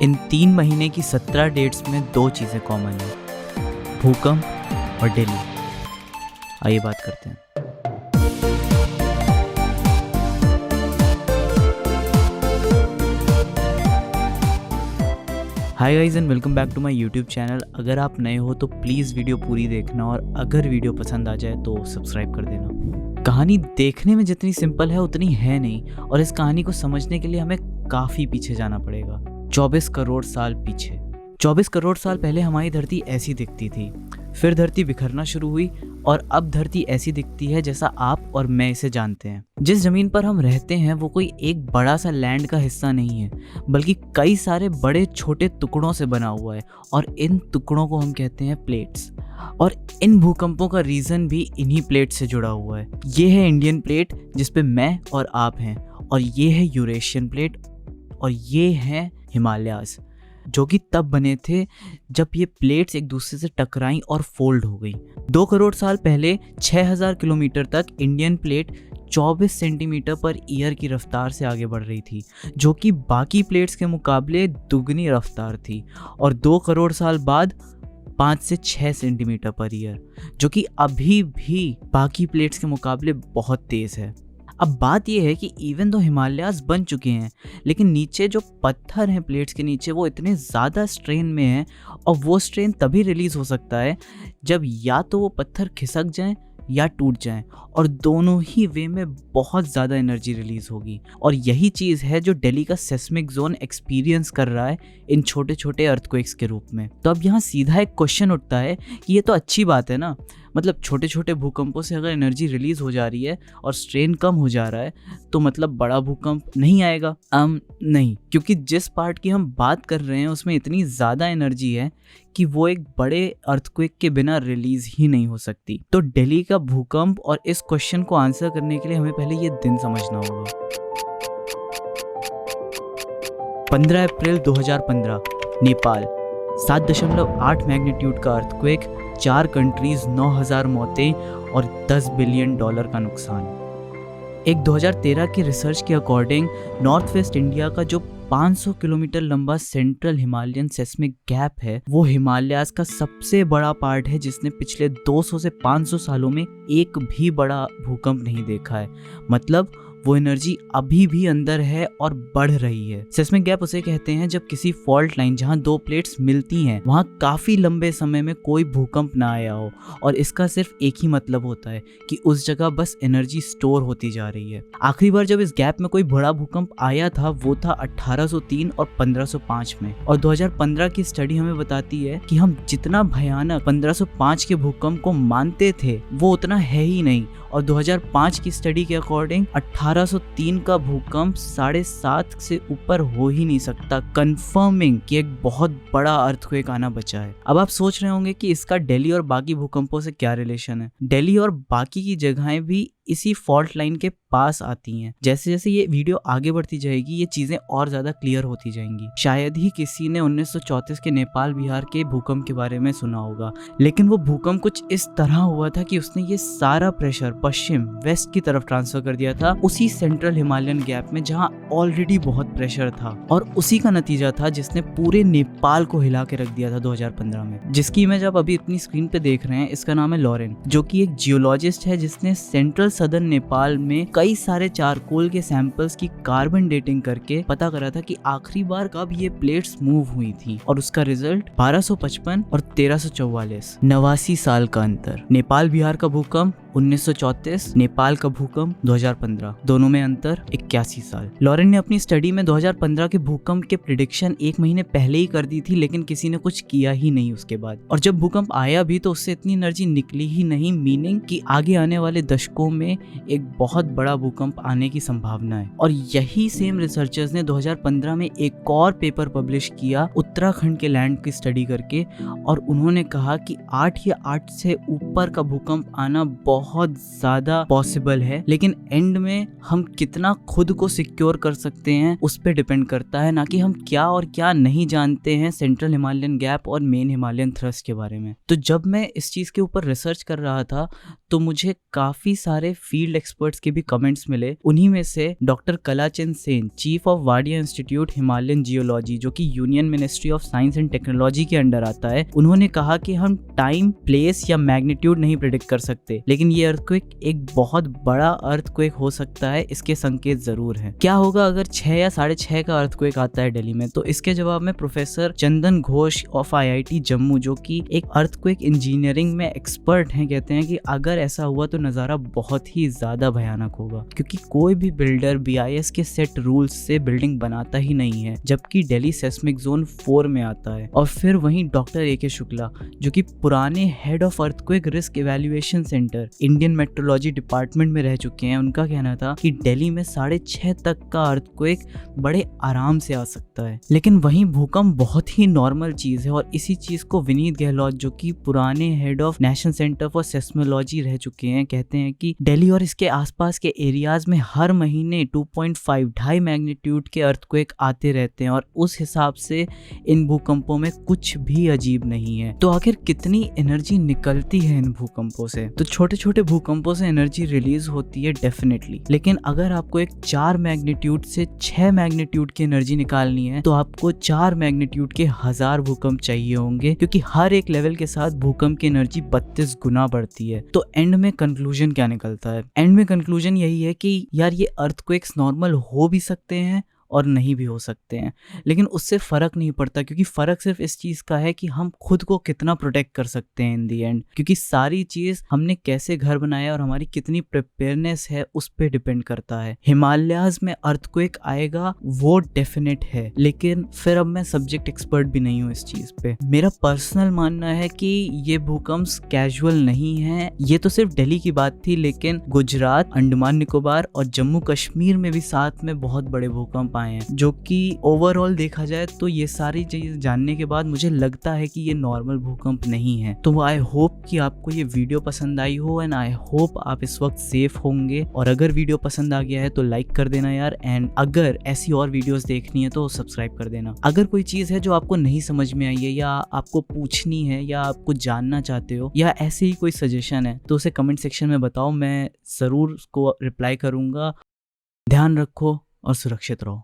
इन 3 महीने की 17 डेट्स में 2 चीज़ें कॉमन हैं, भूकंप और दिल्ली। आइए बात करते हैं। Hi guys and welcome back to my YouTube channel. अगर आप नए हो तो प्लीज़ वीडियो पूरी देखना और अगर वीडियो पसंद आ जाए तो सब्सक्राइब कर देना। कहानी देखने में जितनी सिंपल है उतनी है नहीं और इस कहानी को समझने के लिए हमें काफ़ी पीछे जाना पड़ेगा। 24 करोड़ साल पीछे। 24 करोड़ साल पहले हमारी धरती ऐसी दिखती थी, फिर धरती बिखरना शुरू हुई और अब धरती ऐसी दिखती है जैसा आप और मैं इसे जानते हैं। जिस जमीन पर हम रहते हैं वो कोई एक बड़ा सा लैंड का हिस्सा नहीं है, बल्कि कई सारे बड़े छोटे टुकड़ों से बना हुआ है और इन टुकड़ों को हम कहते हैं प्लेट्स। और इन भूकंपों का रीजन भी इन्हीं प्लेट से जुड़ा हुआ है। ये है इंडियन प्लेट जिस पे मैं और आप हैं, और ये है यूरेशियन प्लेट, और ये हैं हिमालयाज, जो कि तब बने थे जब ये प्लेट्स एक दूसरे से टकराई और फोल्ड हो गई। 2 करोड़ साल पहले 6000 किलोमीटर तक Indian plate 24 centimetre per year की रफ्तार से आगे बढ़ रही थी, जो कि बाकी प्लेट्स के मुकाबले दुगनी रफ्तार थी। और 2 करोड़ साल बाद 5 से 6 सेंटीमीटर पर ईयर, जो कि अभी भी बाकी प्लेट्स के मुकाबले बहुत तेज़ है। अब बात यह है कि इवन तो हिमालयाज बन चुके हैं, लेकिन नीचे जो पत्थर हैं प्लेट्स के नीचे वो इतने ज़्यादा स्ट्रेन में हैं, और वो स्ट्रेन तभी रिलीज़ हो सकता है जब या तो वो पत्थर खिसक जाएं या टूट जाएं, और दोनों ही वे में बहुत ज़्यादा एनर्जी रिलीज़ होगी। और यही चीज़ है जो दिल्ली का सेस्मिक जोन एक्सपीरियंस कर रहा है इन छोटे छोटे अर्थक्वेक्स के रूप में। तो अब यहाँ सीधा एक क्वेश्चन उठता है कि ये तो अच्छी बात है ना, मतलब छोटे छोटे भूकंपों से अगर एनर्जी रिलीज़ हो जा रही है और स्ट्रेन कम हो जा रहा है तो मतलब बड़ा भूकंप नहीं आएगा? नहीं, क्योंकि जिस पार्ट की हम बात कर रहे हैं उसमें इतनी ज़्यादा एनर्जी है कि वो एक बड़े अर्थक्वेक के बिना रिलीज़ ही नहीं हो सकती। तो दिल्ली का भूकंप और इस क्वेश्चन को आंसर करने के लिए हमें पहले ये दिन समझना होगा। 15 अप्रैल 2015, नेपाल, 7.8 मैग्नीट्यूड का अर्थक्वेक, 4 कंट्रीज, 9000 मौतें और $10 बिलियन का नुकसान। एक 2013 के रिसर्च के अकॉर्डिंग नॉर्थ वेस्ट इंडिया का जो 500 किलोमीटर लंबा सेंट्रल हिमालयन सेस्मिक गैप है वो हिमालयाज का सबसे बड़ा पार्ट है, जिसने पिछले 200 से 500 सालों में एक भी बड़ा भूकंप नहीं देखा है। मतलब वो एनर्जी अभी भी अंदर है और बढ़ रही है। सेस्मिक गैप उसे कहते हैं जब किसी फॉल्ट लाइन जहां 2 प्लेट्स मिलती हैं वहां काफी लंबे समय में कोई भूकंप ना आया हो, और इसका सिर्फ एक ही मतलब होता है कि उस जगह बस एनर्जी स्टोर होती जा रही है। आखिरी बार जब इस गैप में कोई बड़ा भूकंप आया था वो था 1803 और 1505 में, और 2015 की स्टडी हमें बताती है कि हम जितना भयानक 1505 के भूकंप को मानते थे वो उतना है ही नहीं। और 2005 की स्टडी के अकॉर्डिंग 1803 का भूकंप 7.5 से ऊपर हो ही नहीं सकता, कंफर्मिंग कि एक बहुत बड़ा अर्थक्वेक आना बचा है। अब आप सोच रहे होंगे कि इसका दिल्ली और बाकी भूकंपों से क्या रिलेशन है। दिल्ली और बाकी की जगहें भी इसी फॉल्ट लाइन के पास आती हैं। जैसे जैसे ये वीडियो आगे बढ़ती जाएगी ये चीजें और ज्यादा क्लियर होती जाएंगी। शायद ही किसी ने 1934 के नेपाल बिहार के भूकंप के बारे में सुना होगा, लेकिन वो भूकंप कुछ इस तरह हुआ था कि उसने ये सारा प्रेशर पश्चिम वेस्ट की तरफ ट्रांसफर कर दिया था, उसी सेंट्रल हिमालयन गैप में जहाँ ऑलरेडी बहुत प्रेशर था, और उसी का नतीजा था जिसने पूरे नेपाल को हिला के रख दिया था 2015 में। जिसकी इमेज आप अभी अपनी स्क्रीन पे देख रहे हैं, इसका नाम है लॉरेन, जो कि एक जियोलॉजिस्ट है जिसने सेंट्रल सदर्न नेपाल में कई सारे चारकोल के सैंपल्स की कार्बन डेटिंग करके पता करा था कि आखिरी बार कब ये प्लेट्स मूव हुई थी, और उसका रिजल्ट 1255 और 1344, 89 साल का अंतर। नेपाल बिहार का भूकंप 1934, नेपाल का भूकंप 2015, दोनों में अंतर 81 साल। लॉरेन ने अपनी स्टडी में 2015 के भूकंप के प्रिडिक्शन 1 महीने पहले ही कर दी थी, लेकिन किसी ने कुछ किया ही नहीं उसके बाद। और जब भूकंप आया भी तो उससे इतनी एनर्जी निकली ही नहीं, मीनिंग कि आगे आने वाले दशकों में एक बहुत बड़ा भूकंप आने की संभावना है। और यही सेम रिसर्चर्स ने 2015 में एक और पेपर पब्लिश किया उत्तराखंड के लैंड की स्टडी करके, और उन्होंने कहा कि 8 या 8 से ऊपर का भूकंप आना बहुत ज़्यादा पॉसिबल है, लेकिन एंड में हम कितना खुद को सिक्योर कर सकते हैं उस पर डिपेंड करता है, ना कि हम क्या और क्या नहीं जानते हैं सेंट्रल हिमालयन गैप और मेन हिमालयन थ्रस्ट के बारे में। तो जब मैं इस चीज़ के ऊपर रिसर्च कर रहा था तो मुझे काफ़ी सारे फील्ड एक्सपर्ट्स के भी कमेंट्स मिले। उन्हीं में से doctor Kalachand Sen, chief of Wadia institute Himalayan geology, जो कि union ministry of science and technology के अंडर आता है, उन्होंने कहा कि हम टाइम, प्लेस या मैग्नीट्यूड नहीं प्रेडिक्ट कर सकते, लेकिन ये अर्थक्वेक एक बहुत बड़ा अर्थक्वेक हो सकता है, इसके संकेत जरूर हैं। क्या होगा अगर 6 या 6.5 का अर्थक्वेक आता है दिल्ली में? तो इसके जवाब में professor Chandan Ghosh of IIT Jammu, जो कि एक अर्थक्वेक इंजीनियरिंग में एक्सपर्ट हैं, कहते हैं कि अगर ऐसा हुआ तो नज़ारा बहुत ही ज़्यादा भयानक होगा, क्योंकि कोई भी बिल्डर BIS के सेट रूल्स से बिल्डिंग बनाता ही नहीं है, जबकि दिल्ली सेस्मिक जोन 4 में आता है। और फिर वहीं डॉक्टर AK शुक्ला, जो कि पुराने head of earthquake risk evaluation centre Indian metrology department में रह चुके हैं, उनका कहना था कि दिल्ली में 6.5 तक का अर्थक्वेक बड़े आराम से आ सकता है। लेकिन वहीं भूकंप बहुत ही नॉर्मल चीज़ है, और इसी चीज़ को विनीत गहलोत, जो कि पुराने head of national centre for seismology रह चुके हैं, कहते हैं कि दिल्ली और इसके आसपास के एरियाज में हर महीने 2.5 मैग्नीट्यूड के अर्थक्वेक आते रहते हैं, और उस हिसाब से इन भूकंपों में कुछ भी अजीब नहीं है। तो आखिर कितनी एनर्जी निकलती है इन भूकंपों से? तो छोटे छोटे भूकंपों से एनर्जी रिलीज होती है डेफिनेटली, लेकिन अगर आपको एक 4 मैग्नीट्यूड से 6 मैग्नीट्यूड की एनर्जी निकालनी है तो आपको 4 मैग्नीट्यूड के 1000 भूकंप चाहिए होंगे, क्योंकि हर एक लेवल के साथ भूकंप की एनर्जी 32 गुना बढ़ती है। तो एंड में कंक्लूजन क्या निकलता है? एंड में कंक्लूजन यही है कि यार ये अर्थक्वेक्स नॉर्मल हो भी सकते हैं और नहीं भी हो सकते हैं, लेकिन उससे फ़र्क नहीं पड़ता, क्योंकि फ़र्क सिर्फ इस चीज़ का है कि हम खुद को कितना प्रोटेक्ट कर सकते हैं इन दी एंड, क्योंकि सारी चीज़ हमने कैसे घर बनाया और हमारी कितनी प्रिपेयरनेस है उस पर डिपेंड करता है। हिमालयाज में अर्थक्वेक आएगा वो डेफिनेट है, लेकिन फिर अब मैं सब्जेक्ट एक्सपर्ट भी नहीं हूँ इस चीज़ पे। मेरा पर्सनल मानना है कि ये भूकंप कैजुअल नहीं है। ये तो सिर्फ दिल्ली की बात थी, लेकिन गुजरात, अंडमान निकोबार और जम्मू कश्मीर में भी साथ में बहुत बड़े भूकंप हैं, जो कि ओवरऑल देखा जाए तो ये सारी चीज जानने के बाद मुझे लगता है कि ये नॉर्मल भूकंप नहीं है। तो आई होप कि आपको ये वीडियो पसंद आई हो, एंड आई होप आप इस वक्त सेफ होंगे। और अगर वीडियो पसंद आ गया है तो लाइक कर देना यार, एंड अगर ऐसी और वीडियोस देखनी है तो सब्सक्राइब कर देना। अगर कोई चीज है जो आपको नहीं समझ में आई है, या आपको पूछनी है, या आपको जानना चाहते हो, या ऐसे ही कोई सजेशन है, तो उसे कमेंट सेक्शन में बताओ, मैं जरूर उसको रिप्लाई करूंगा। ध्यान रखो और सुरक्षित रहो।